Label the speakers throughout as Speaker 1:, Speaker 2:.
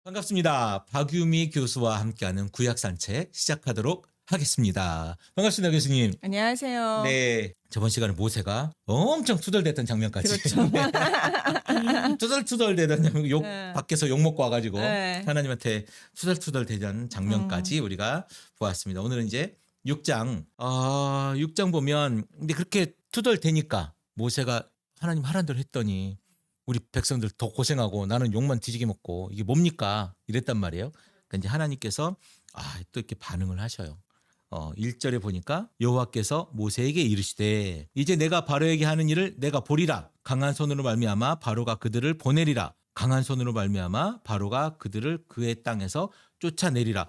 Speaker 1: 반갑습니다. 박유미 교수와 함께하는 구약산책 시작하도록 하겠습니다. 반갑습니다, 교수님.
Speaker 2: 안녕하세요.
Speaker 1: 네. 저번 시간에 모세가 엄청 투덜댔던 장면까지.
Speaker 2: 그렇죠.
Speaker 1: 투덜투덜대던 장면,
Speaker 2: 네.
Speaker 1: 밖에서 욕 먹고 와가지고
Speaker 2: 네.
Speaker 1: 하나님한테 투덜투덜대던 장면까지 우리가 보았습니다. 오늘은 이제 6장, 6장 보면, 근데 그렇게 투덜대니까 모세가 하나님 하란 대로 했더니 우리 백성들 더 고생하고 나는 욕만 뒤지게 먹고 이게 뭡니까? 이랬단 말이에요. 그러니까 이제 하나님께서 또 이렇게 반응을 하셔요. 1절에 보니까 여호와께서 모세에게 이르시되 이제 내가 바로에게 하는 일을 내가 보리라. 강한 손으로 말미암아 바로가 그들을 보내리라. 강한 손으로 말미암아 바로가 그들을 그의 땅에서 쫓아내리라.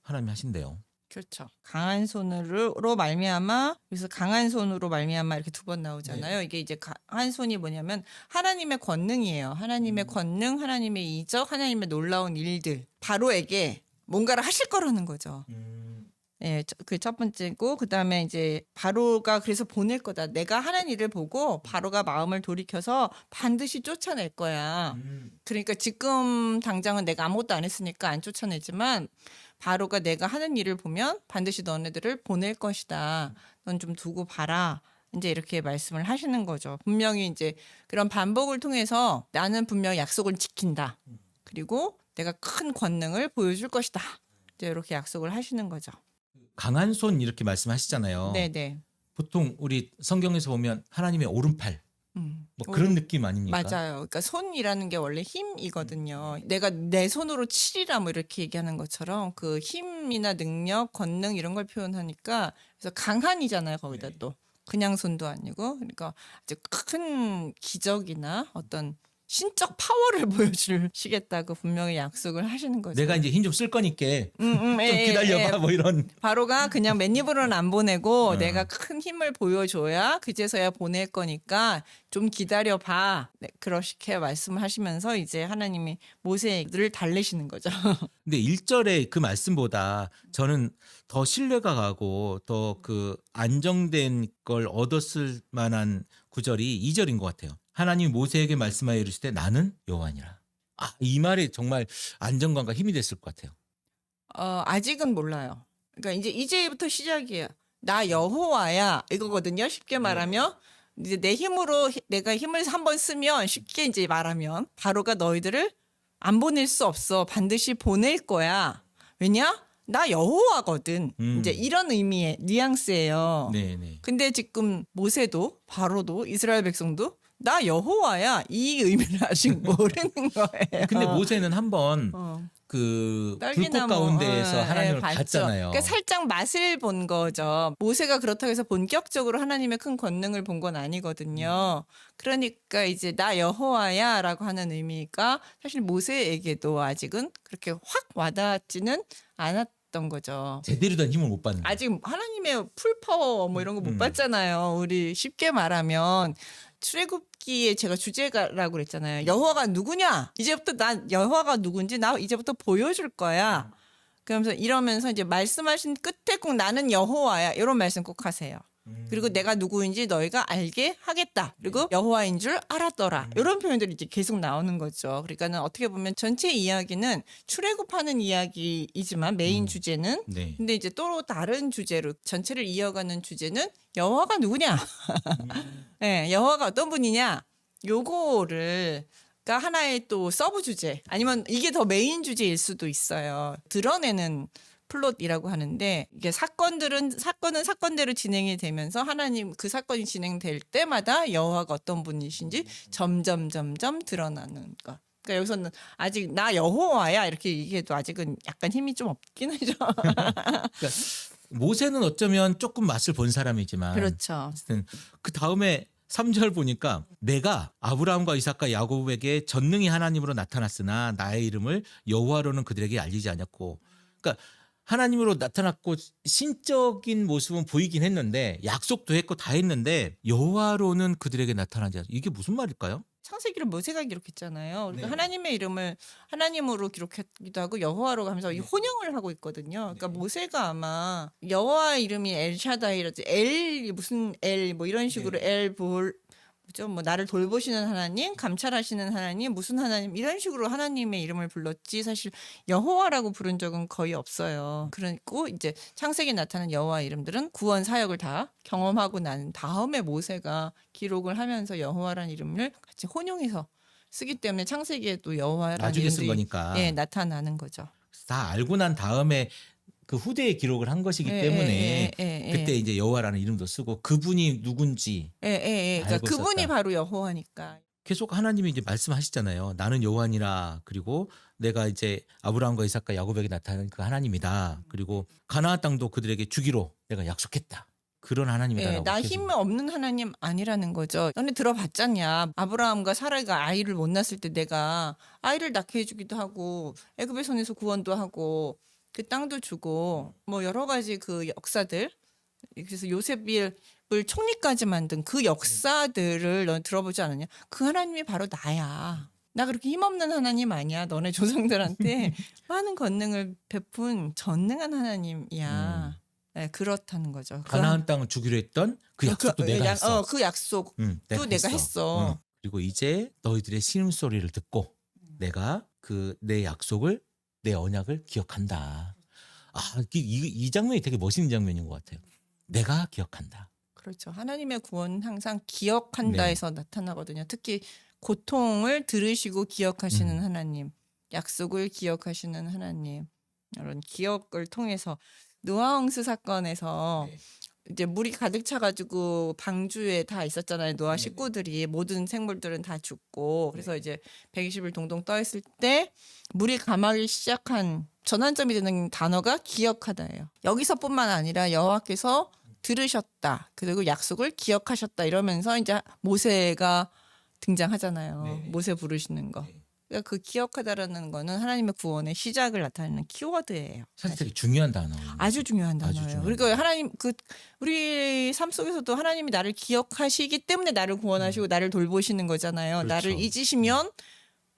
Speaker 1: 하나님이 하신대요.
Speaker 2: 그렇죠. 강한 손으로 말미암아, 그래서 강한 손으로 말미암아 이렇게 두 번 나오잖아요. 이게 이제 강한 손이 뭐냐면 하나님의 권능이에요. 하나님의 권능, 하나님의 이적, 하나님의 놀라운 일들. 바로에게 뭔가를 하실 거라는 거죠. 예, 그 첫 번째고, 그 다음에 이제 바로가 그래서 보낼 거다. 내가 하는 일을 보고 바로가 마음을 돌이켜서 반드시 쫓아낼 거야. 그러니까 지금 당장은 내가 아무것도 안 했으니까 안 쫓아내지만 바로가 내가 하는 일을 보면 반드시 너네들을 보낼 것이다. 넌 좀 두고 봐라. 이제 이렇게 말씀을 하시는 거죠. 분명히 이제 그런 반복을 통해서 나는 분명히 약속을 지킨다. 그리고 내가 큰 권능을 보여줄 것이다. 이제 이렇게 약속을 하시는 거죠.
Speaker 1: 강한 손 이렇게 말씀하시잖아요.
Speaker 2: 네네.
Speaker 1: 보통 우리 성경에서 보면 하나님의 오른팔 뭐 그런 느낌 아닙니까?
Speaker 2: 맞아요. 그러니까 손이라는 게 원래 힘이거든요. 내가 내 손으로 치리라 뭐 이렇게 얘기하는 것처럼 그 힘이나 능력, 권능 이런 걸 표현하니까 그래서 강한이잖아요. 거기다 또 그냥 손도 아니고 그러니까 아주 큰 기적이나 어떤 신적 파워를 보여주시겠다고 분명히 약속을 하시는 거죠.
Speaker 1: 내가 이제 힘 좀 쓸 거니까 좀
Speaker 2: 예,
Speaker 1: 기다려봐
Speaker 2: 예.
Speaker 1: 뭐 이런.
Speaker 2: 바로가 그냥 맨입으로는 안 보내고 내가 큰 힘을 보여줘야 그제서야 보낼 거니까 좀 기다려봐. 네, 그렇게 말씀하시면서 이제 하나님이 모세를 달래시는 거죠.
Speaker 1: 근데 1절의 그 말씀보다 저는 더 신뢰가 가고 더 그 안정된 걸 얻었을 만한 구절이 2절인 것 같아요. 하나님이 모세에게 말씀하여 이르시되 나는 여호와니라. 이 말이 정말 안정감과 힘이 됐을 것 같아요.
Speaker 2: 아직은 몰라요. 그러니까 이제부터 시작이에요. 나 여호와야 이거거든요. 쉽게 말하면 이제 내 힘으로 내가 힘을 한번 쓰면 쉽게 이제 말하면 바로가 너희들을 안 보낼 수 없어. 반드시 보낼 거야. 왜냐? 나 여호와거든. 이제 이런 의미의 뉘앙스예요.
Speaker 1: 네네.
Speaker 2: 근데 지금 모세도 바로도 이스라엘 백성도 나 여호와야 이 의미를 아직 모르는 거예요.
Speaker 1: 근데 모세는 한번 그 불꽃
Speaker 2: 떨기나무,
Speaker 1: 가운데에서 하나님을
Speaker 2: 봤죠.
Speaker 1: 봤잖아요.
Speaker 2: 그러니까 살짝 맛을 본 거죠. 모세가 그렇다고 해서 본격적으로 하나님의 큰 권능을 본 건 아니거든요. 그러니까 이제 나 여호와야라고 하는 의미가 사실 모세에게도 아직은 그렇게 확 와닿지는 않았던 거죠.
Speaker 1: 제대로 된 힘을 못 받는 거예요.
Speaker 2: 아직 하나님의 풀파워 뭐 이런 거 못 봤잖아요. 우리 쉽게 말하면 출애굽기에 제가 주제가라고 그랬잖아요. 여호와가 누구냐? 이제부터 난 여호와가 누군지 나 이제부터 보여줄 거야. 그러면서 이러면서 이제 말씀하신 끝에 꼭 나는 여호와야 이런 말씀 꼭 하세요. 그리고 내가 누구인지 너희가 알게 하겠다. 그리고 여호와인 줄 알았더라. 이런 표현들이 이제 계속 나오는 거죠. 그러니까는 어떻게 보면 전체 이야기는 출애굽하는 이야기이지만 메인 주제는
Speaker 1: 네.
Speaker 2: 근데 이제 또 다른 주제로 전체를 이어가는 주제는 여호와가 누구냐? 네, 여호와가 어떤 분이냐? 요거를 가 하나의 또 서브 주제 아니면 이게 더 메인 주제일 수도 있어요. 드러내는 플롯이라고 하는데 이게 사건은 사건대로 진행이 되면서 하나님 그 사건이 진행될 때마다 여호와가 어떤 분이신지 점점 드러나는 것. 그러니까 여기서는 아직 나 여호와야 이렇게 얘기해도 아직은 약간 힘이 좀 없긴 하죠.
Speaker 1: 그러니까 모세는 어쩌면 조금 맛을 본 사람이지만
Speaker 2: 그렇죠.
Speaker 1: 어쨌든 그 다음에 3절 보니까 내가 아브라함과 이삭과 야곱에게 전능히 하나님으로 나타났으나 나의 이름을 여호와로는 그들에게 알리지 않았고, 그러니까 하나님으로 나타났고 신적인 모습은 보이긴 했는데 약속도 했고 다 했는데 여호와로는 그들에게 나타나지 않았. 이게 무슨 말일까요?
Speaker 2: 창세기를 모세가 기록했잖아요. 그러니까
Speaker 1: 네.
Speaker 2: 하나님의 이름을 하나님으로 기록하기도 하고 여호와로 하면서 이 혼용을 하고 있거든요. 그러니까 모세가 아마 여호와 이름이 엘샤다이라든지 엘 무슨 엘 뭐 이런 식으로 엘볼 그죠? 뭐 나를 돌보시는 하나님, 감찰하시는 하나님, 무슨 하나님 이런 식으로 하나님의 이름을 불렀지 사실 여호와라고 부른 적은 거의 없어요. 그리고 이제 창세기에 나타난 여호와 이름들은 구원 사역을 다 경험하고 난 다음에 모세가 기록을 하면서 여호와라는 이름을 같이 혼용해서 쓰기 때문에 창세기에 또 여호와라는
Speaker 1: 나중에 쓴
Speaker 2: 이름들이
Speaker 1: 거니까
Speaker 2: 예, 나타나는 거죠.
Speaker 1: 다 알고 난 다음에 그 후대에 기록을 한 것이기
Speaker 2: 예,
Speaker 1: 때문에
Speaker 2: 예.
Speaker 1: 그때 이제 여호와라는 이름도 쓰고 그분이 누군지
Speaker 2: 그러니까
Speaker 1: 알고
Speaker 2: 그분이
Speaker 1: 있었다.
Speaker 2: 바로 여호와니까.
Speaker 1: 계속 하나님이 이제 말씀하시잖아요. 나는 여호와니라. 그리고 내가 이제 아브라함과 이삭과 야곱에게 나타난 그 하나님이다. 그리고 가나안 땅도 그들에게 주기로 내가 약속했다. 그런 하나님이다라고.
Speaker 2: 나
Speaker 1: 계속.
Speaker 2: 힘 없는 하나님 아니라는 거죠. 너네 들어봤잖냐. 아브라함과 사라가 아이를 못 낳았을 때 내가 아이를 낳게 해주기도 하고 애굽의 손에서 구원도 하고 그 땅도 주고 뭐 여러 가지 그 역사들. 그래서 요셉을 총리까지 만든 그 역사들을 넌 들어보지 않았냐? 그 하나님이 바로 나야. 나 그렇게 힘없는 하나님 아니야. 너네 조상들한테 많은 권능을 베푼 전능한 하나님이야. 네, 그렇다는 거죠.
Speaker 1: 가나안 땅을 주기로 했던 그 약속도 내가 했어.
Speaker 2: 그 약속도 내가 했어.
Speaker 1: 그리고 이제 너희들의 신음소리를 듣고 내가 그 내 약속을 내 언약을 기억한다. 이 장면이 되게 멋있는 장면인 것 같아요. 내가 기억한다.
Speaker 2: 그렇죠. 하나님의 구원 항상 기억한다
Speaker 1: 네.
Speaker 2: 해서 나타나거든요. 특히 고통을 들으시고 기억하시는
Speaker 1: 음.
Speaker 2: 하나님, 약속을 기억하시는 하나님, 이런 기억을 통해서 노아홍수 사건에서
Speaker 1: 네.
Speaker 2: 이제 물이 가득 차가지고 방주에 다 있었잖아요. 노아 식구들이 모든 생물들은 다 죽고 그래서 이제 120일 동동 떠 있을 때 물이 감하기 시작한 전환점이 되는 단어가 기억하다예요. 여기서뿐만 아니라 여호와께서 들으셨다. 그리고 약속을 기억하셨다 이러면서 이제 모세가 등장하잖아요.
Speaker 1: 네.
Speaker 2: 모세 부르시는 거. 그러니까 그 기억하다라는 거는 하나님의 구원의 시작을 나타내는 키워드예요.
Speaker 1: 사실 되게 중요한 단어.
Speaker 2: 아주 중요한
Speaker 1: 아주
Speaker 2: 단어예요.
Speaker 1: 중요한
Speaker 2: 그러니까 하나님 우리 삶 속에서도 하나님이 나를 기억하시기 때문에 나를 구원하시고 나를 돌보시는 거잖아요.
Speaker 1: 그렇죠.
Speaker 2: 나를 잊으시면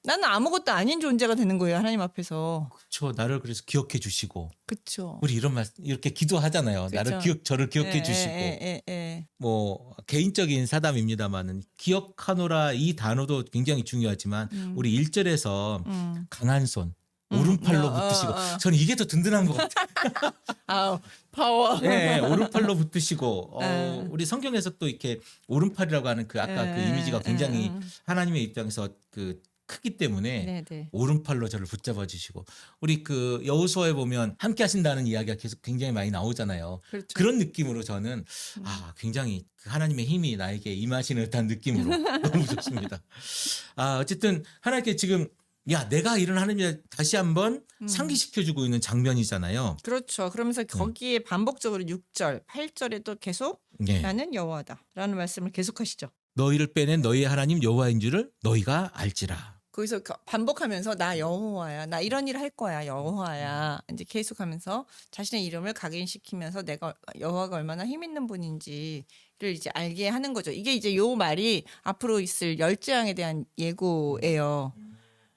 Speaker 2: 나는 아무것도 아닌 존재가 되는 거예요. 하나님 앞에서.
Speaker 1: 그렇죠. 나를 그래서 기억해 주시고
Speaker 2: 그렇죠.
Speaker 1: 우리 이런 말 이렇게 기도하잖아요. 나를
Speaker 2: 그렇죠.
Speaker 1: 저를 기억해 주시고 뭐 개인적인 사담입니다만은 기억하노라 이 단어도 굉장히 중요하지만 우리 1절에서 강한 손 오른팔로 붙드시고 저는 이게 더 든든한 것 같아요.
Speaker 2: 파워.
Speaker 1: 네, 오른팔로 붙드시고
Speaker 2: 네.
Speaker 1: 우리 성경에서 또 이렇게 오른팔이라고 하는 그 아까 그 이미지가 굉장히 하나님의 입장에서 그 크기 때문에
Speaker 2: 네네.
Speaker 1: 오른팔로 저를 붙잡아 주시고 우리 그 여호수아에 보면 함께 하신다는 이야기가 계속 굉장히 많이 나오잖아요.
Speaker 2: 그렇죠.
Speaker 1: 그런 느낌으로 저는 굉장히 그 하나님의 힘이 나에게 임하시는 듯한 느낌으로 너무 좋습니다. 어쨌든 하나님께 지금 야 내가 이런 하나님이 다시 한번 상기시켜주고 있는 장면이잖아요.
Speaker 2: 그렇죠. 그러면서 거기에 반복적으로 6절, 8절에 또 계속
Speaker 1: 네.
Speaker 2: 나는 여호와다라는 말씀을 계속하시죠.
Speaker 1: 너희를 빼낸 너희의 하나님 여호와인 줄을 너희가 알지라.
Speaker 2: 거기서 반복하면서 나 여호와야. 나 이런 일 할 거야. 여호와야. 이제 계속하면서 자신의 이름을 각인시키면서 내가 여호와가 얼마나 힘 있는 분인지를 이제 알게 하는 거죠. 이게 이제 요 말이 앞으로 있을 열재앙에 대한 예고예요.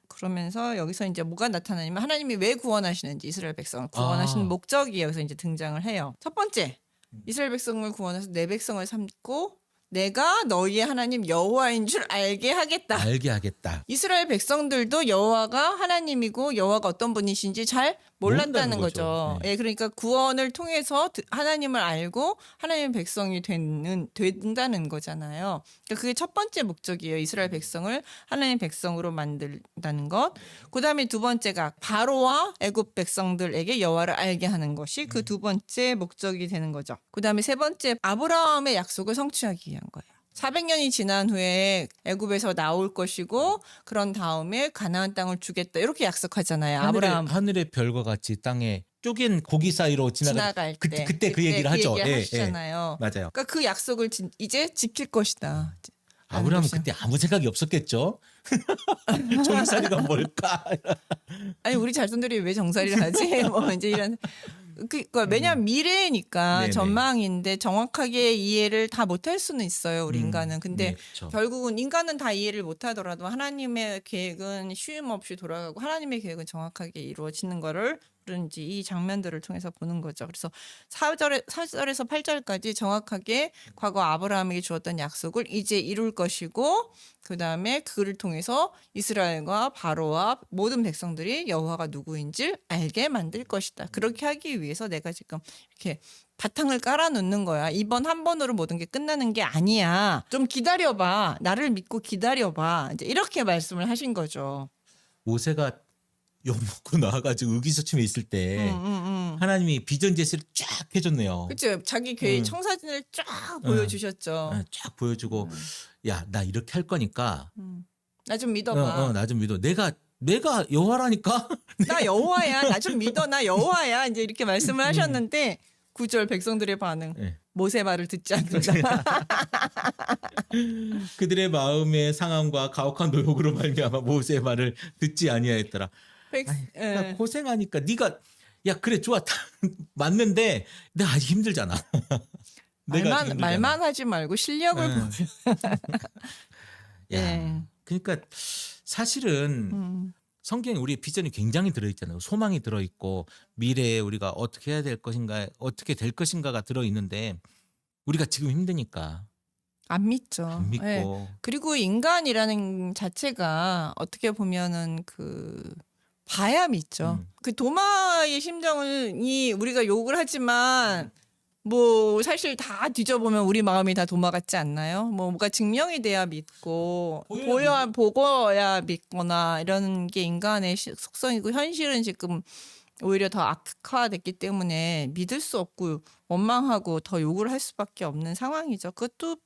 Speaker 2: 그러면서 여기서 이제 뭐가 나타나냐면 하나님이 왜 구원하시는지 이스라엘 백성을 구원하시는 목적이 여기서 이제 등장을 해요. 첫 번째, 이스라엘 백성을 구원해서 내 백성을 삼고 내가 너희의 하나님 여호와인 줄 알게 하겠다.
Speaker 1: 알게 하겠다.
Speaker 2: 이스라엘 백성들도 여호와가 하나님이고 여호와가 어떤 분이신지 잘 몰랐다는
Speaker 1: 모른다는
Speaker 2: 거죠.
Speaker 1: 거죠. 네.
Speaker 2: 예, 그러니까 구원을 통해서 하나님을 알고 하나님의 백성이 된다는 거잖아요. 그러니까 그게 첫 번째 목적이에요. 이스라엘 백성을 하나님의 백성으로 만든다는 것. 그다음에 두 번째가 바로와 애굽 백성들에게 여호와를 알게 하는 것이 그 두 번째 목적이 되는 거죠. 그다음에 세 번째 아브라함의 약속을 성취하기 위한 거예요. 400년이 지난 후에 애굽에서 나올 것이고 그런 다음에 가나안 땅을 주겠다 이렇게 약속하잖아요. 아브라함
Speaker 1: 하늘의 별과 같이 땅에 쪼갠 고기 사이로
Speaker 2: 지나갈 때
Speaker 1: 그때 그 얘기를 하죠.
Speaker 2: 하시잖아요.
Speaker 1: 맞아요.
Speaker 2: 그러니까 그 약속을 이제 지킬 것이다.
Speaker 1: 아브라함은 그때 아무 생각이 없었겠죠. 정살이가 뭘까?
Speaker 2: 아니 우리 자손들이 왜 정살이를 하지? 뭐 이제 이런 그러니까 왜냐하면 미래니까
Speaker 1: 네네.
Speaker 2: 전망인데 정확하게 이해를 다 못할 수는 있어요. 우리 인간은. 근데
Speaker 1: 네, 그쵸.
Speaker 2: 결국은 인간은 다 이해를 못하더라도 하나님의 계획은 쉼 없이 돌아가고 하나님의 계획은 정확하게 이루어지는 거를 그런지 이 장면들을 통해서 보는 거죠. 그래서 4절에서 8절까지 정확하게 과거 아브라함에게 주었던 약속을 이제 이룰 것이고 그다음에 그를 통해서 이스라엘과 바로와 모든 백성들이 여호와가 누구인지 알게 만들 것이다. 그렇게 하기 위해서 내가 지금 이렇게 바탕을 깔아놓는 거야. 이번 한 번으로 모든 게 끝나는 게 아니야. 좀 기다려봐. 나를 믿고 기다려봐. 이제 이렇게 말씀을 하신 거죠.
Speaker 1: 모세가 욕 먹고 나와가지고 의기소침해 있을 때 하나님이 비전 제시를 쫙 해줬네요.
Speaker 2: 그렇죠. 자기 교회 청사진을 쫙 보여주셨죠.
Speaker 1: 쫙 보여주고 야, 나 이렇게 할 거니까
Speaker 2: 나 좀 믿어봐.
Speaker 1: 나 좀 믿어. 내가 여호와라니까.
Speaker 2: 나 여호와야. 나 좀 믿어. 나 여호와야. 이제 이렇게 말씀을 하셨는데 9절 백성들의 반응.
Speaker 1: 네.
Speaker 2: 모세 말을 듣지 않는다.
Speaker 1: 그들의 마음의 상함과 가혹한 노역으로 말미암아 모세의 말을 듣지 아니하였더라. 그러니까 고생하니까 네가 야 그래 좋아 맞는데 내가 아직 힘들잖아. 내가 아직 힘들잖아.
Speaker 2: 말만 하지 말고 실력을 보여.
Speaker 1: 야,
Speaker 2: 네.
Speaker 1: 그러니까 사실은 성경에 우리의 비전이 굉장히 들어있잖아요. 소망이 들어있고 미래에 우리가 어떻게 해야 될 것인가, 어떻게 될 것인가가 들어있는데 우리가 지금 힘드니까
Speaker 2: 안 믿죠.
Speaker 1: 안 믿고
Speaker 2: 네. 그리고 인간이라는 자체가 어떻게 보면은 봐야 믿죠. 그 도마의 심정이 우리가 욕을 하지만 뭐 사실 다 뒤져보면 우리 마음이 다 도마 같지 않나요? 뭐가 증명이 돼야 믿고 보고야 믿거나 이런 게 인간의 속성이고 현실은 지금 오히려 더 악화됐기 때문에 믿을 수 없고 원망하고 더 욕을 할 수밖에 없는 상황이죠. 그것도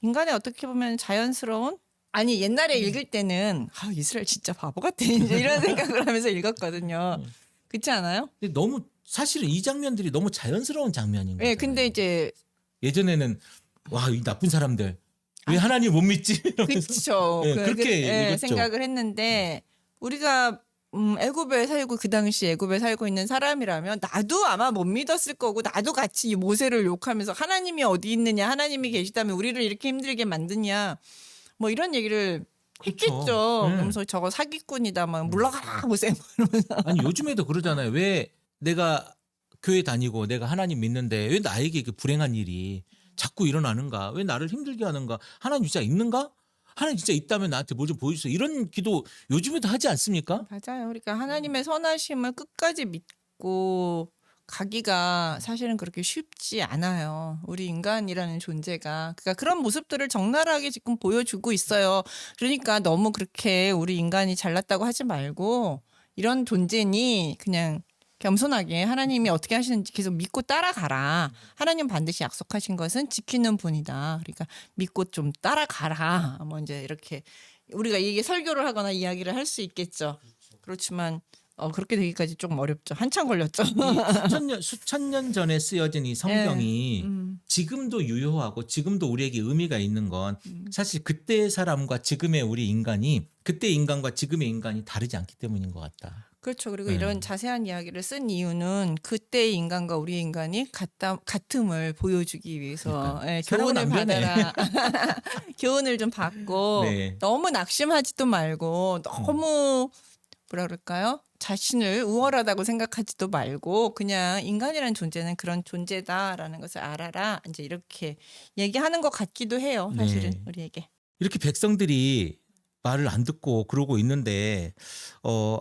Speaker 2: 인간의 어떻게 보면 자연스러운 아니 옛날에 읽을 때는 이스라엘 진짜 바보 같아 이제 이런 생각을 하면서 읽었거든요. 그렇지 않아요?
Speaker 1: 근데 너무 사실은 이 장면들이 너무 자연스러운 장면인 거예요.
Speaker 2: 네, 근데 이제
Speaker 1: 예전에는 와 이 나쁜 사람들 왜 하나님 못 믿지?
Speaker 2: 그렇죠.
Speaker 1: 네, 그렇게 읽었죠.
Speaker 2: 생각을 했는데 우리가 애굽에 살고 그 당시 애굽에 살고 있는 사람이라면 나도 아마 못 믿었을 거고 나도 같이 이 모세를 욕하면서 하나님이 어디 있느냐 하나님이 계시다면 우리를 이렇게 힘들게 만드냐 뭐 이런 얘기를 했겠죠. 그러면서 저거 사기꾼이다 막 물러가라 모세 이러면서.
Speaker 1: 아니 요즘에도 그러잖아요. 왜 내가 교회 다니고 내가 하나님 믿는데 왜 나에게 그 불행한 일이 자꾸 일어나는가? 왜 나를 힘들게 하는가? 하나님 진짜 있는가? 하나님 진짜 있다면 나한테 뭐 좀 보여주세요. 이런 기도 요즘에도 하지 않습니까?
Speaker 2: 맞아요. 그러니까 하나님의 선하심을 끝까지 믿고 가기가 사실은 그렇게 쉽지 않아요. 우리 인간이라는 존재가. 그러니까 그런 모습들을 적나라하게 지금 보여주고 있어요. 그러니까 너무 그렇게 우리 인간이 잘났다고 하지 말고 이런 존재니 그냥 겸손하게 하나님이 어떻게 하시는지 계속 믿고 따라가라. 하나님 반드시 약속하신 것은 지키는 분이다. 그러니까 믿고 좀 따라가라. 뭐 이제 이렇게 우리가 이게 설교를 하거나 이야기를 할 수 있겠죠. 그렇지만 그렇게 되기까지 조금 어렵죠. 한참 걸렸죠.
Speaker 1: 수천 년 전에 쓰여진 이 성경이 지금도 유효하고 지금도 우리에게 의미가 있는 건 사실 그때의 사람과 지금의 우리 인간이 그때의 인간과 지금의 인간이 다르지 않기 때문인 것 같다.
Speaker 2: 그렇죠. 그리고 이런 자세한 이야기를 쓴 이유는 그때의 인간과 우리의 인간이 같음을 보여주기 위해서 교훈을 받아라. 교훈을 좀 받고
Speaker 1: 네.
Speaker 2: 너무 낙심하지도 말고 너무 뭐라 그럴까요? 자신을 우월하다고 생각하지도 말고 그냥 인간이라는 존재는 그런 존재다라는 것을 알아라. 이제 이렇게 얘기하는 것 같기도 해요. 사실은
Speaker 1: 네.
Speaker 2: 우리에게.
Speaker 1: 이렇게 백성들이 말을 안 듣고 그러고 있는데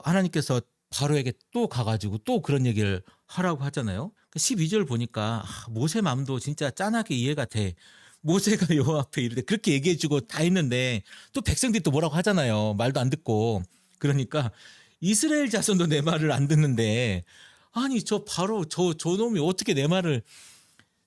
Speaker 1: 하나님께서 바로에게 또 가가지고 또 그런 얘기를 하라고 하잖아요. 12절 보니까 모세 마음도 진짜 짠하게 이해가 돼. 모세가 여호와 앞에 이르되 그렇게 얘기해주고 다 했는데 또 백성들이 또 뭐라고 하잖아요. 말도 안 듣고. 그러니까 이스라엘 자손도 내 말을 안 듣는데 아니 저 바로 저 놈이 어떻게 내 말을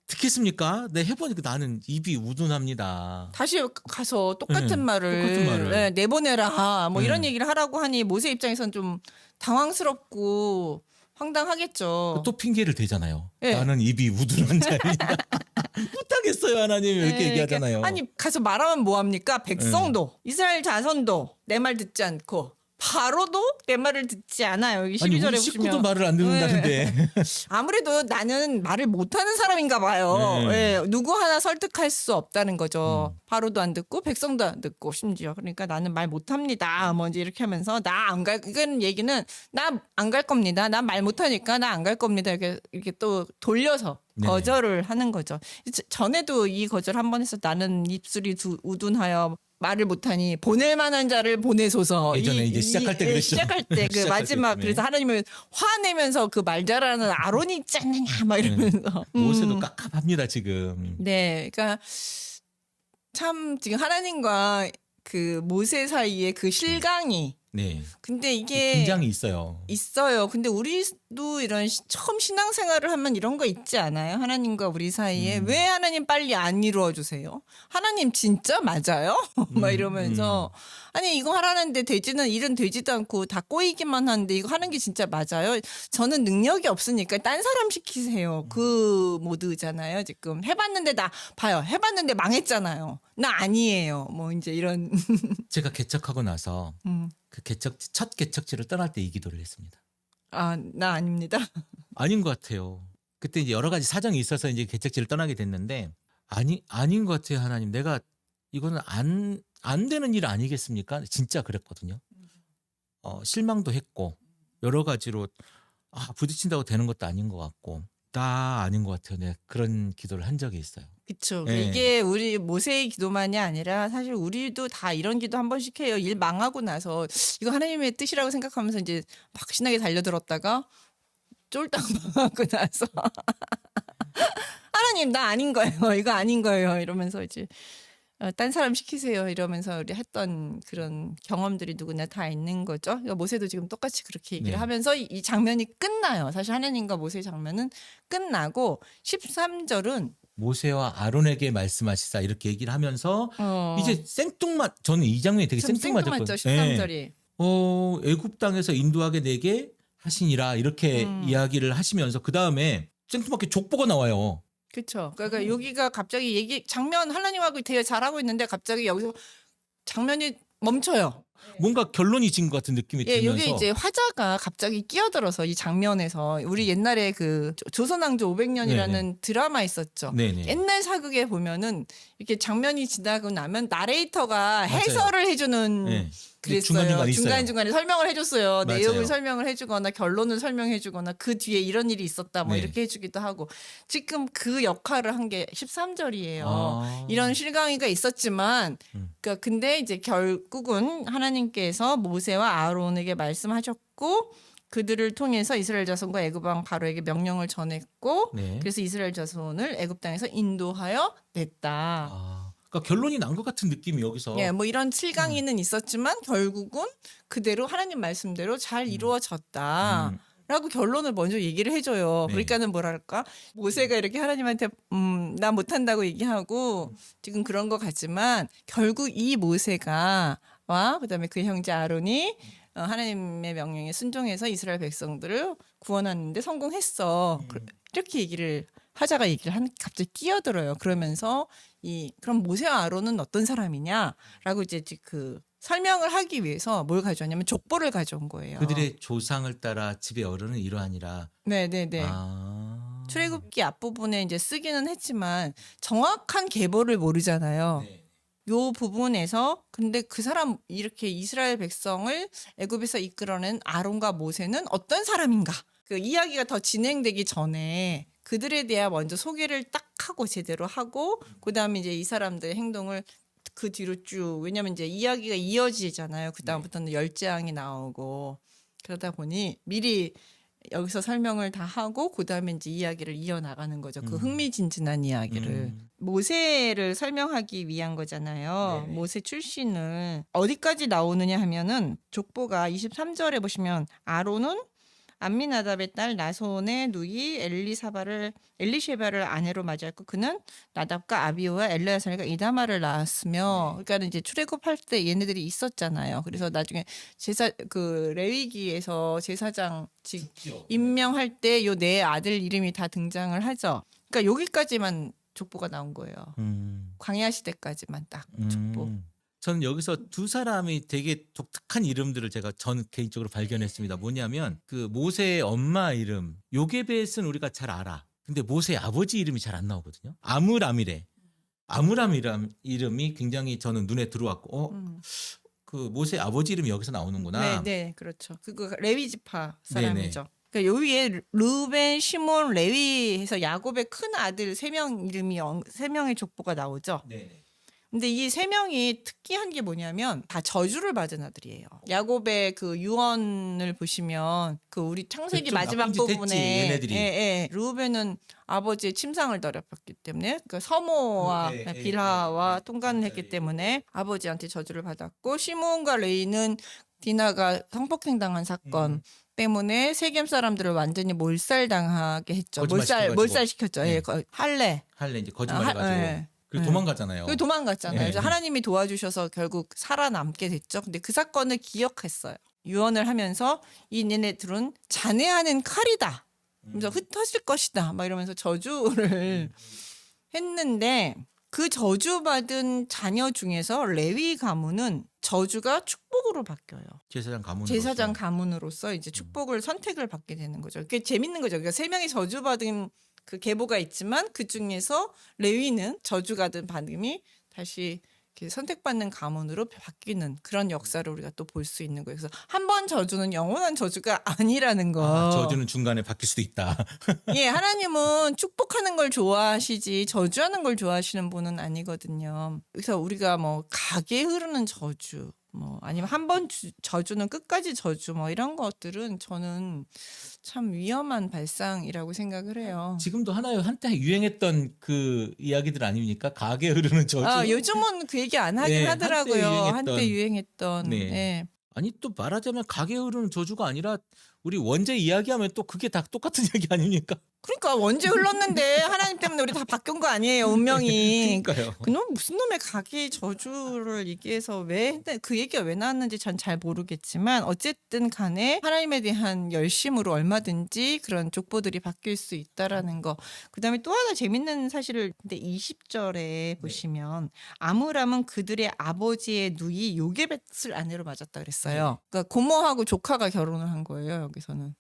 Speaker 1: 듣겠습니까? 네, 해보니까 나는 입이 우둔합니다.
Speaker 2: 다시 가서 똑같은 말을,
Speaker 1: 똑같은 말을.
Speaker 2: 내보내라 뭐 이런 얘기를 하라고 하니 모세 입장에서는 좀 당황스럽고 황당하겠죠.
Speaker 1: 또 핑계를 대잖아요.
Speaker 2: 네.
Speaker 1: 나는 입이 우둔한 자입니다. 못하겠어요 하나님 이렇게 얘기하잖아요.
Speaker 2: 아니 가서 말하면 뭐합니까? 백성도 이스라엘 자손도 내 말 듣지 않고 바로도 내 말을 듣지 않아요. 여기
Speaker 1: 아니
Speaker 2: 12절에
Speaker 1: 우리 식구도
Speaker 2: 보시면
Speaker 1: 말을 안 듣는다는데.
Speaker 2: 아무래도 나는 말을 못하는 사람인가 봐요.
Speaker 1: 네.
Speaker 2: 예, 누구 하나 설득할 수 없다는 거죠. 바로도 안 듣고 백성도 안 듣고 심지어 그러니까 나는 말 못합니다. 뭐 이제 이렇게 하면서 나 안 갈 이건 얘기는 나 안 갈 겁니다. 나 말 못하니까 나 안 갈 겁니다. 이렇게 또 돌려서
Speaker 1: 네.
Speaker 2: 거절을 하는 거죠. 전에도 이 거절 한 번 해서 나는 입술이 우둔하여 말을 못하니 보낼 만한 자를 보내소서.
Speaker 1: 예전에 이제 시작할 때 그랬죠.
Speaker 2: 시작할 때 그
Speaker 1: 시작할
Speaker 2: 마지막
Speaker 1: 때, 네.
Speaker 2: 그래서 하나님을 화내면서 그 말 잘하는 아론이 있지 않느냐 막 이러면서
Speaker 1: 모세도 깝깝합니다 지금.
Speaker 2: 네, 그러니까 참 지금 하나님과 그 모세 사이에 그 실강이
Speaker 1: 네.
Speaker 2: 근데 이게
Speaker 1: 긴장이 있어요.
Speaker 2: 있어요. 근데 우리도 이런 처음 신앙생활을 하면 이런 거 있지 않아요? 하나님과 우리 사이에 왜 하나님 빨리 안 이루어 주세요? 하나님 진짜 맞아요? 막 이러면서 아니 이거 하라는데 되지는 일은 되지도 않고 다 꼬이기만 하는데 이거 하는 게 진짜 맞아요? 저는 능력이 없으니까 딴 사람 시키세요. 그 모드잖아요. 지금 해봤는데 나 봐요. 해봤는데 망했잖아요. 나 아니에요. 뭐 이제 이런
Speaker 1: 제가 개척하고 나서 그 첫 개척지를 떠날 때 이 기도를 했습니다.
Speaker 2: 아, 나 아닙니다.
Speaker 1: 아닌 것 같아요. 그때 이제 여러 가지 사정이 있어서 이제 개척지를 떠나게 됐는데 아닌 것 같아요. 하나님 내가 이거는 안 되는 일 아니겠습니까? 진짜 그랬거든요. 실망도 했고 여러 가지로 부딪힌다고 되는 것도 아닌 것 같고 다 아닌 것 같아요. 내가 그런 기도를 한 적이 있어요.
Speaker 2: 그렇죠.
Speaker 1: 네.
Speaker 2: 이게 우리 모세의 기도만이 아니라 사실 우리도 다 이런 기도 한 번씩 해요. 일 망하고 나서 이거 하나님의 뜻이라고 생각하면서 이제 막 신나게 달려들었다가 쫄딱 망하고 나서 하나님 나 아닌 거예요. 이거 아닌 거예요. 이러면서 이제 딴 사람 시키세요. 이러면서 우리 했던 그런 경험들이 누구나 다 있는 거죠. 그러니까 모세도 지금 똑같이 그렇게 얘기를
Speaker 1: 네.
Speaker 2: 하면서 이 장면이 끝나요. 사실 하나님과 모세의 장면은 끝나고 13절은
Speaker 1: 모세와 아론에게 말씀하시사 이렇게 얘기를 하면서 이제 생뚱맞 저는 이 장면이 되게
Speaker 2: 좀
Speaker 1: 생뚱맞았거든요.
Speaker 2: 생뚱맞죠. 13절이.
Speaker 1: 애굽 땅에서 인도하게 되게 하시니라 이렇게 이야기를 하시면서 그 다음에 생뚱맞게 족보가 나와요.
Speaker 2: 그렇죠. 그러니까 여기가 갑자기 장면 하나님하고 되게 잘하고 있는데 갑자기 여기서 장면이 멈춰요.
Speaker 1: 뭔가 결론이 진 것 같은 느낌이
Speaker 2: 예,
Speaker 1: 들면서
Speaker 2: 여기 이제 화자가 갑자기 끼어들어서 이 장면에서 우리 옛날에 그 조선왕조 500년이라는
Speaker 1: 네네.
Speaker 2: 드라마 있었죠.
Speaker 1: 네네.
Speaker 2: 옛날 사극에 보면은 이렇게 장면이 지나고 나면 나레이터가
Speaker 1: 맞아요.
Speaker 2: 해설을 해주는
Speaker 1: 네.
Speaker 2: 그랬어요.
Speaker 1: 중간중간 있어요.
Speaker 2: 중간중간에 설명을 해줬어요.
Speaker 1: 맞아요.
Speaker 2: 내용을 설명을 해주거나 결론을 설명해주거나 그 뒤에 이런 일이 있었다 뭐
Speaker 1: 네.
Speaker 2: 이렇게 해주기도 하고 지금 그 역할을 한 게 13절이에요. 이런 실강이가 있었지만 그러니까 근데 이제 결국은 하나님께서 모세와 아론에게 말씀하셨고 그들을 통해서 이스라엘 자손과 애굽 왕 바로에게 명령을 전했고
Speaker 1: 네.
Speaker 2: 그래서 이스라엘 자손을 애굽 땅에서 인도하여 냈다.
Speaker 1: 그러니까 결론이 난 것 같은 느낌이 여기서.
Speaker 2: 예, 뭐 이런 실강이는 있었지만 결국은 그대로 하나님 말씀대로 잘 이루어졌다. 라고 결론을 먼저 얘기를 해줘요.
Speaker 1: 네.
Speaker 2: 그러니까는 뭐랄까 모세가 이렇게 하나님한테 나 못한다고 얘기하고 지금 그런 것 같지만 결국 이 모세가 와 그다음에 그 형제 아론이 하나님의 명령에 순종해서 이스라엘 백성들을 구원하는데 성공했어. 이렇게 얘기를 하자가 얘기를 갑자기 끼어들어요. 그러면서 그럼 모세와 아론은 어떤 사람이냐라고 이제 그 설명을 하기 위해서 뭘 가져왔냐면 족보를 가져온 거예요.
Speaker 1: 그들의 조상을 따라 집의 어른은 이러하니라.
Speaker 2: 네네네. 출애굽기 앞부분에 이제 쓰기는 했지만 정확한 계보를 모르잖아요.
Speaker 1: 네.
Speaker 2: 요 부분에서 근데 그 사람 이렇게 이스라엘 백성을 애굽에서 이끌어낸 아론과 모세는 어떤 사람인가? 그 이야기가 더 진행되기 전에 그들에 대한 먼저 소개를 딱 하고 제대로 하고 그다음에 이제 이 사람들의 행동을 그 뒤로 쭉 왜냐면 이제 이야기가 이어지잖아요. 그다음부터는 열재앙이 나오고 그러다 보니 미리 여기서 설명을 다 하고 그다음에 이제 이야기를 이어나가는 거죠. 그 흥미진진한 이야기를. 모세를 설명하기 위한 거잖아요.
Speaker 1: 네네.
Speaker 2: 모세 출신을 어디까지 나오느냐 하면은 족보가 23절에 보시면 아론은 암미나답의 딸 나손의 누이 엘리셰바를 아내로 맞이했고 그는 나답과 아비오와 엘레아살과 이다마를 낳았으며 그러니까 이제 출애굽할 때 얘네들이 있었잖아요. 그래서 나중에 그 레위기에서 제사장직 임명할 때 요 네 아들 이름이 다 등장을 하죠. 그러니까 여기까지만 족보가 나온 거예요. 광야 시대까지만 딱 족보.
Speaker 1: 저는 여기서 두 사람이 되게 독특한 이름들을 전 개인적으로 발견했습니다. 뭐냐면 그 모세의 엄마 이름 요게벳은 우리가 잘 알아. 근데 모세의 아버지 이름이 잘 안 나오거든요. 아므람이래. 아므람이란 이름이 굉장히 저는 눈에 들어왔고 그 모세의 아버지 이름이 여기서 나오는구나.
Speaker 2: 네, 그렇죠. 그거 레위 지파
Speaker 1: 네네.
Speaker 2: 사람이죠. 그러니까 요 위에 르벤, 시몬, 레위 해서 야곱의 큰 아들 3명 이름이 3명의 족보가 나오죠.
Speaker 1: 네.
Speaker 2: 근데 이 3명이 특이한 게 뭐냐면 다 저주를 받은 아들이에요. 야곱의 그 유언을 보시면 그 우리 창세기
Speaker 1: 좀
Speaker 2: 마지막
Speaker 1: 나쁜 짓 했지,
Speaker 2: 부분에
Speaker 1: 얘네들이.
Speaker 2: 르우벤은 아버지의 침상을 더럽혔기 때문에 그 서모와 빌하와 통관을 했기 때문에 아버지한테 저주를 받았고 시몬과 레이는 디나가 성폭행당한 사건 때문에 세겜 사람들을 완전히 몰살당하게 했죠.
Speaker 1: 거짓말
Speaker 2: 몰살시켰죠.
Speaker 1: 네.
Speaker 2: 예, 할례.
Speaker 1: 이제 거짓말해가지고 그리고 도망가잖아요.
Speaker 2: 그 도망갔잖아요.
Speaker 1: 네.
Speaker 2: 그래서 하나님이 도와주셔서 결국 살아남게 됐죠. 근데 그 사건을 기억했어요. 유언을 하면서 이 얘네들은 잔해하는 칼이다. 그래서 흩어질 것이다. 막 이러면서 저주를 했는데 그 저주받은 자녀 중에서 레위 가문은 저주가 축복으로 바뀌어요. 제사장 가문으로서 이제 축복을 선택을 받게 되는 거죠. 그게 재밌는 거죠. 그러니까 3명이 저주받은 그 계보가 있지만 그 중에서 레위는 저주받은 받음이 다시 이렇게 선택받는 가문으로 바뀌는 그런 역사를 우리가 또 볼 수 있는 거예요. 그래서 한 번 저주는 영원한 저주가 아니라는 거.
Speaker 1: 저주는 중간에 바뀔 수도 있다.
Speaker 2: 예, 하나님은 축복하는 걸 좋아하시지 저주하는 걸 좋아하시는 분은 아니거든요. 그래서 우리가 뭐 가게 흐르는 저주, 뭐 아니면 한 번 저주는 끝까지 저주, 뭐 이런 것들은 저는 참 위험한 발상이라고 생각을 해요.
Speaker 1: 지금도 한때 유행했던 그 이야기들 아닙니까? 가게 흐르는 저주.
Speaker 2: 요즘은 그 얘기 안 하긴
Speaker 1: 네,
Speaker 2: 하더라고요.
Speaker 1: 한때
Speaker 2: 유행했던.
Speaker 1: 네.
Speaker 2: 네.
Speaker 1: 아니 또 말하자면 가게 흐르는 저주가 아니라 우리 원죄 이야기하면 또 그게 다 똑같은 얘기 아닙니까?
Speaker 2: 그러니까 원죄 흘렀는데 하나님 때문에 우리 다 바뀐 거 아니에요, 운명이.
Speaker 1: 그러니까요.
Speaker 2: 그놈 무슨 놈의 가게 저주를 얘기해서 왜 그 얘기가 왜 나왔는지 전 잘 모르겠지만 어쨌든 간에 하나님에 대한 열심으로 얼마든지 그런 족보들이 바뀔 수 있다라는 거. 그다음에 또 하나 재밌는 사실을 근데 20절에 보시면 아므람은 그들의 아버지의 누이 요게벳을 아내로 맞았다 그랬어요. 그러니까 고모하고 조카가 결혼을 한 거예요, 여기서는.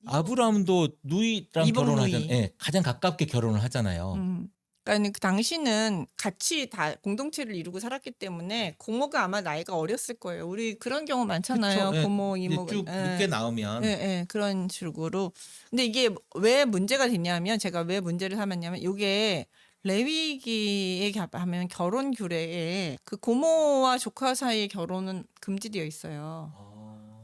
Speaker 1: 아브라함도 누이랑
Speaker 2: 이복
Speaker 1: 결혼하잖아요.
Speaker 2: 누이.
Speaker 1: 예, 가장 가깝게 결혼을 하잖아요.
Speaker 2: 그러니까 그 당시는 같이 다 공동체를 이루고 살았기 때문에 고모가 아마 나이가 어렸을 거예요. 우리 그런 경우 많잖아요.
Speaker 1: 그쵸? 예,
Speaker 2: 고모,
Speaker 1: 이제
Speaker 2: 이모가.
Speaker 1: 쭉 늦게 나오면
Speaker 2: 그런 식으로. 근데 이게 왜 문제가 됐냐면 제가 왜 문제를 삼았냐면 이게 레위기에 하면 결혼 규례에 그 고모와 조카 사이의 결혼은 금지되어 있어요.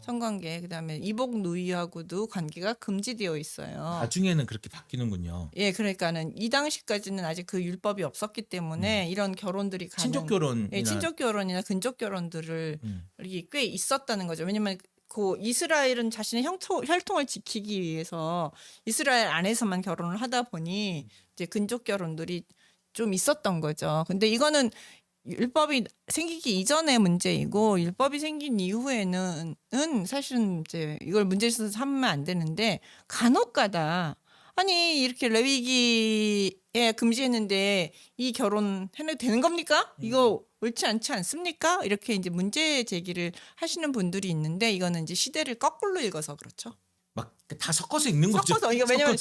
Speaker 2: 성관계. 그다음에 이복 누이하고도 관계가 금지되어 있어요.
Speaker 1: 나중에는 그렇게 바뀌는군요.
Speaker 2: 예, 그러니까는 이 당시까지는 아직 그 율법이 없었기 때문에 이런 결혼들이
Speaker 1: 친족 결혼이나
Speaker 2: 예, 친족 결혼이나 근족 결혼들을 이게 꽤 있었다는 거죠. 왜냐면 그 이스라엘은 자신의 혈통을 지키기 위해서 이스라엘 안에서만 결혼을 하다 보니 이제 근족 결혼들이 좀 있었던 거죠. 근데 이거는 율법이 생기기 이전의 문제이고 율법이 생긴 이후에는 사실은 이제 이걸 문제로 삼으면 안 되는데 간혹가다 아니 이렇게 레위기에 금지했는데 이 결혼 해도 되는 겁니까? 이거 옳지 않지 않습니까? 이렇게 이제 문제 제기를 하시는 분들이 있는데 이거는 이제 시대를 거꾸로 읽어서 그렇죠.
Speaker 1: 막 다 섞어서 읽는 거죠.
Speaker 2: 섞어서 이거 왜냐면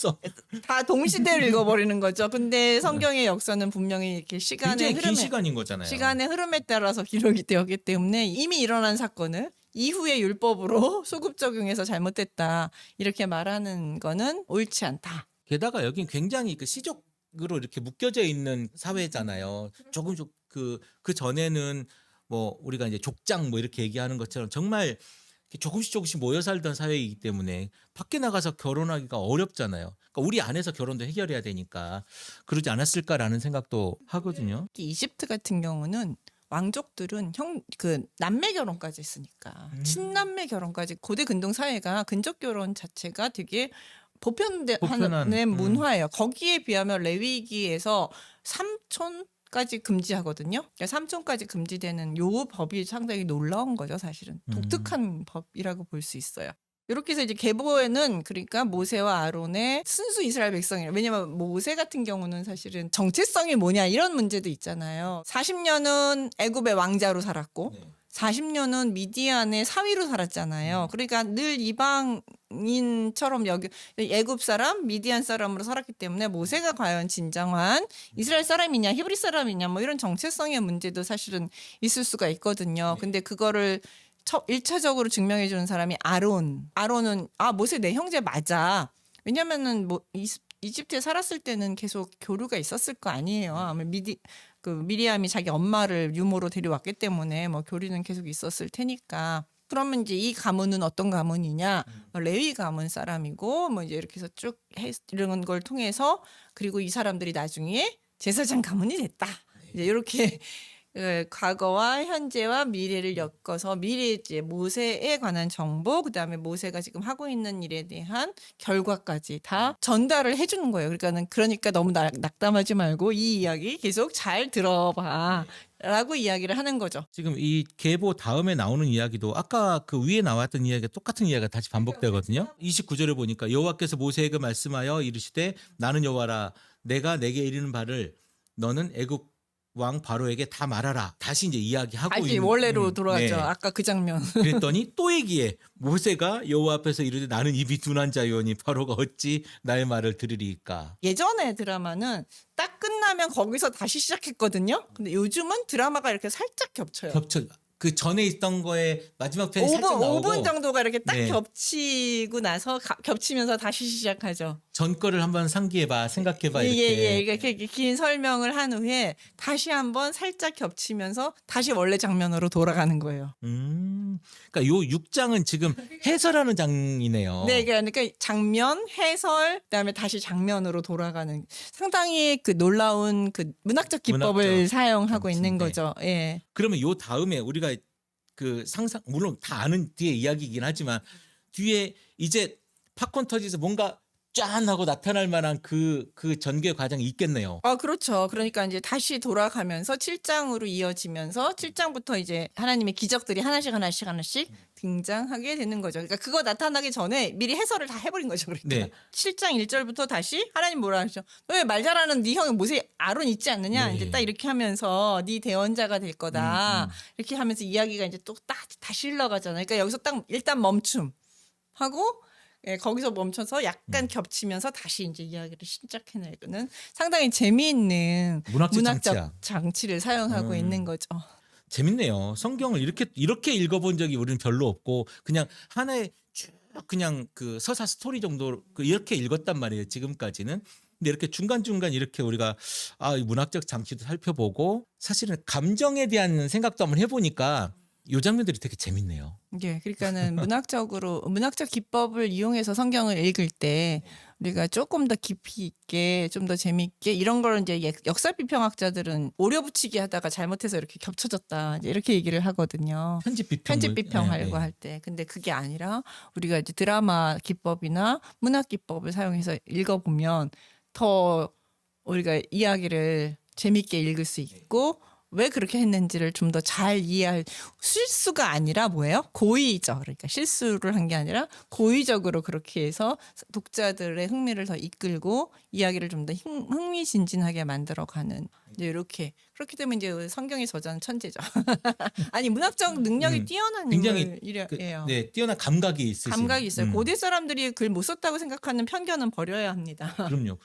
Speaker 2: 다 동시대를 읽어버리는 거죠. 근데 성경의 역사는 분명히 이렇게
Speaker 1: 굉장히 긴 시간인 거잖아요.
Speaker 2: 시간의 흐름에 따라서 기록이 되었기 때문에 이미 일어난 사건을 이후의 율법으로 소급 적용해서 잘못됐다 이렇게 말하는 거는 옳지 않다.
Speaker 1: 게다가 여긴 굉장히 그 시족으로 이렇게 묶여져 있는 사회잖아요. 조금 그 전에는 뭐 우리가 이제 족장 뭐 이렇게 얘기하는 것처럼 정말 조금씩 모여 살던 사회이기 때문에 밖에 나가서 결혼하기가 어렵잖아요. 그러니까 우리 안에서 결혼도 해결해야 되니까 그러지 않았을까라는 생각도 하거든요.
Speaker 2: 이집트 같은 경우는 왕족들은 남매 결혼까지 했으니까 친남매 결혼까지 고대 근동 사회가 근족 결혼 자체가 되게 보편한 문화예요. 거기에 비하면 레위기에서 삼촌까지 금지하거든요. 그러니까 삼촌까지 금지되는 요 법이 상당히 놀라운 거죠, 사실은. 독특한 법이라고 볼 수 있어요. 이렇게 해서 이제 계보에는 그러니까 모세와 아론의 순수 이스라엘 백성이에요. 왜냐면 모세 같은 경우는 사실은 정체성이 뭐냐 이런 문제도 있잖아요. 40년은 애굽의 왕자로 살았고
Speaker 1: 네.
Speaker 2: 40년은 미디안의 사위로 살았잖아요. 그러니까 늘 이방인처럼 여기 애굽 사람, 미디안 사람으로 살았기 때문에 모세가 과연 진정한 이스라엘 사람이냐, 히브리 사람이냐 뭐 이런 정체성의 문제도 사실은 있을 수가 있거든요. 근데 그거를 1차적으로 증명해 주는 사람이 아론. 아론은 모세 내 형제 맞아. 왜냐면은 뭐 이집트에 살았을 때는 계속 교류가 있었을 거 아니에요. 아마 미리암이 자기 엄마를 유모로 데려왔기 때문에 뭐 교류는 계속 있었을 테니까. 그러면 이제 이 가문은 어떤 가문이냐? 레위 가문 사람이고 뭐 이제 이렇게 해서 쭉 이런 걸 통해서 그리고 이 사람들이 나중에 제사장 가문이 됐다. 이제 이렇게 과거와 현재와 미래를 엮어서 미래 이제 모세에 관한 정보, 그다음에 모세가 지금 하고 있는 일에 대한 결과까지 다 전달을 해주는 거예요. 그러니까 너무 낙담하지 말고 이 이야기 계속 잘 들어봐. 라고 이야기를 하는 거죠.
Speaker 1: 지금 이 계보 다음에 나오는 이야기도 아까 그 위에 나왔던 이야기가 똑같은 이야기가 다시 반복되거든요. 29절에 보니까 여호와께서 모세에게 말씀하여 이르시되 나는 여호와라 내가 내게 이르는 바를 너는 애굽 왕 바로에게 다 말하라. 다시 이제 이야기하고
Speaker 2: 다시 원래로 돌아가죠.
Speaker 1: 네.
Speaker 2: 아까 그 장면.
Speaker 1: 그랬더니 또 얘기해. 모세가 여호와 앞에서 이르되 나는 입이 둔한 자요니 바로가 어찌 나의 말을 들으리까.
Speaker 2: 예전에 드라마는 딱 끝나면 거기서 다시 시작했거든요. 근데 요즘은 드라마가 이렇게 살짝 겹쳐요.
Speaker 1: 그 전에 있던 거에 마지막 편이 살짝 나오고
Speaker 2: 5분 정도가 이렇게 딱
Speaker 1: 네.
Speaker 2: 겹치고 나서 겹치면서 다시 시작하죠.
Speaker 1: 전 거를 한번 상기해봐, 생각해봐 이렇게.
Speaker 2: 이렇게 긴 설명을 한 후에 다시 한번 살짝 겹치면서 다시 원래 장면으로 돌아가는 거예요.
Speaker 1: 그러니까 요 6장은 지금 해설하는 장이네요.
Speaker 2: 네, 그러니까 장면, 해설, 그다음에 다시 장면으로 돌아가는 상당히 그 놀라운 그 문학적 기법을
Speaker 1: 문학적
Speaker 2: 사용하고 있는
Speaker 1: 장치인데.
Speaker 2: 거죠. 예.
Speaker 1: 그러면 요 다음에 우리가 그 상상 물론 다 아는 뒤에 이야기이긴 하지만 뒤에 이제 팝콘 터지서 뭔가 짠 하고 나타날 만한 그 전개 과정이 있겠네요.
Speaker 2: 그렇죠. 그러니까 이제 다시 돌아가면서 7장으로 이어지면서 7장부터 이제 하나님의 기적들이 하나씩 등장하게 되는 거죠. 그러니까 그거 나타나기 전에 미리 해설을 다 해버린 거죠. 그러니까
Speaker 1: 네.
Speaker 2: 7장 1절부터 다시 하나님 뭐라 하죠? 왜 말 잘하는 네 형이 모세 아론 있지 않느냐?
Speaker 1: 네.
Speaker 2: 이제 딱 이렇게 하면서 네 대언자가 될 거다. 이렇게 하면서 이야기가 이제 또 딱 다시 흘러가잖아요. 그러니까 여기서 딱 일단 멈춤 하고 거기서 멈춰서 약간 겹치면서 다시 이제 이야기를 시작해내는 상당히 재미있는
Speaker 1: 문학적 장치야.
Speaker 2: 장치를 사용하고 있는 거죠.
Speaker 1: 재밌네요. 성경을 이렇게 읽어본 적이 우리는 별로 없고 그냥 하나의 쭉 그냥 그 서사 스토리 정도 이렇게 읽었단 말이에요. 지금까지는. 근데 이렇게 중간중간 이렇게 우리가 이 문학적 장치도 살펴보고 사실은 감정에 대한 생각도 한번 해보니까 이 장면들이 되게 재밌네요.
Speaker 2: 예, 그러니까는 문학적 기법을 이용해서 성경을 읽을 때 우리가 조금 더 깊이 있게, 좀 더 재밌게 이런 걸 이제 역사 비평학자들은 오려 붙이기 하다가 잘못해서 이렇게 겹쳐졌다 이렇게 얘기를 하거든요.
Speaker 1: 편집
Speaker 2: 비평하려고 할 때. 근데 그게 아니라 우리가 이제 드라마 기법이나 문학 기법을 사용해서 읽어보면 더 우리가 이야기를 재밌게 읽을 수 있고 왜 그렇게 했는지를 좀 더 잘 이해할 실수가 아니라 뭐예요? 고의죠. 그러니까 실수를 한 게 아니라 고의적으로 그렇게 해서 독자들의 흥미를 더 이끌고 이야기를 좀 더 흥미진진하게 만들어가는 이제 이렇게 그렇기 때문에 이제 성경의 저자는 천재죠. 아니 문학적 능력이 뛰어난
Speaker 1: 굉장히
Speaker 2: 인물이에요.
Speaker 1: 네, 뛰어난 감각이 있으신.
Speaker 2: 감각이 있어요. 고대 사람들이 글 못 썼다고 생각하는 편견은 버려야 합니다.
Speaker 1: 그럼요.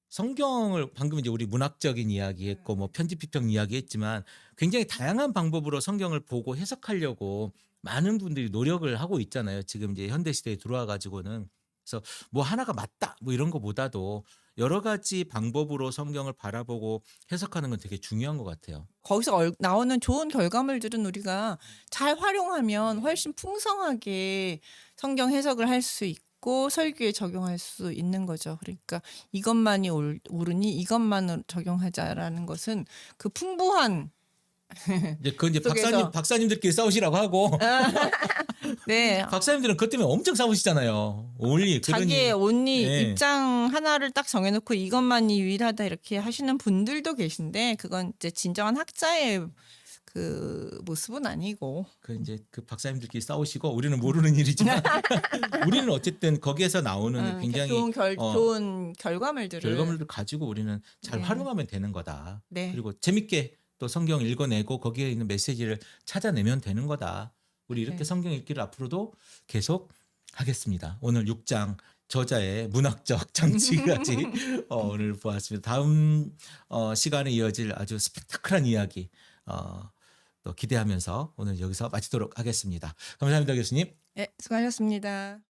Speaker 1: 성경을 방금 이제 우리 문학적인 이야기했고 뭐 편집 비평 이야기했지만 굉장히 다양한 방법으로 성경을 보고 해석하려고 많은 분들이 노력을 하고 있잖아요. 지금 이제 현대 시대에 들어와 가지고는 그래서 뭐 하나가 맞다 뭐 이런 거보다도 여러 가지 방법으로 성경을 바라보고 해석하는 건 되게 중요한 것 같아요.
Speaker 2: 거기서 나오는 좋은 결과물들은 우리가 잘 활용하면 훨씬 풍성하게 성경 해석을 할 수 있고 설교에 적용할 수 있는 거죠. 그러니까 이것만이 옳으니 이것만 적용하자라는 것은 그 풍부한
Speaker 1: 이제 그건 이제
Speaker 2: 속에서.
Speaker 1: 박사님들끼리 싸우시라고 하고
Speaker 2: 네.
Speaker 1: 박사님들은 그것 때문에 엄청 싸우시잖아요.
Speaker 2: 자기의 온리
Speaker 1: 네.
Speaker 2: 입장 하나를 딱 정해놓고 이것만이 유일하다 이렇게 하시는 분들도 계신데 그건 이제 진정한 학자의 그 모습은 아니고.
Speaker 1: 그 이제 그 박사님들끼리 싸우시고 우리는 모르는 일이지만 우리는 어쨌든 거기에서 나오는 굉장히
Speaker 2: 좋은 결과물들을
Speaker 1: 결과물을 가지고 우리는 잘
Speaker 2: 네.
Speaker 1: 활용하면 되는 거다.
Speaker 2: 네.
Speaker 1: 그리고 재밌게 또 성경 읽어내고 거기에 있는 메시지를 찾아내면 되는 거다. 우리 이렇게
Speaker 2: 네.
Speaker 1: 성경 읽기를 앞으로도 계속 하겠습니다. 오늘 6장 저자의 문학적 장치까지 오늘 보았습니다. 다음 시간에 이어질 아주 스펙타클한 이야기 또 기대하면서 오늘 여기서 마치도록 하겠습니다. 감사합니다, 교수님.
Speaker 2: 네, 수고하셨습니다.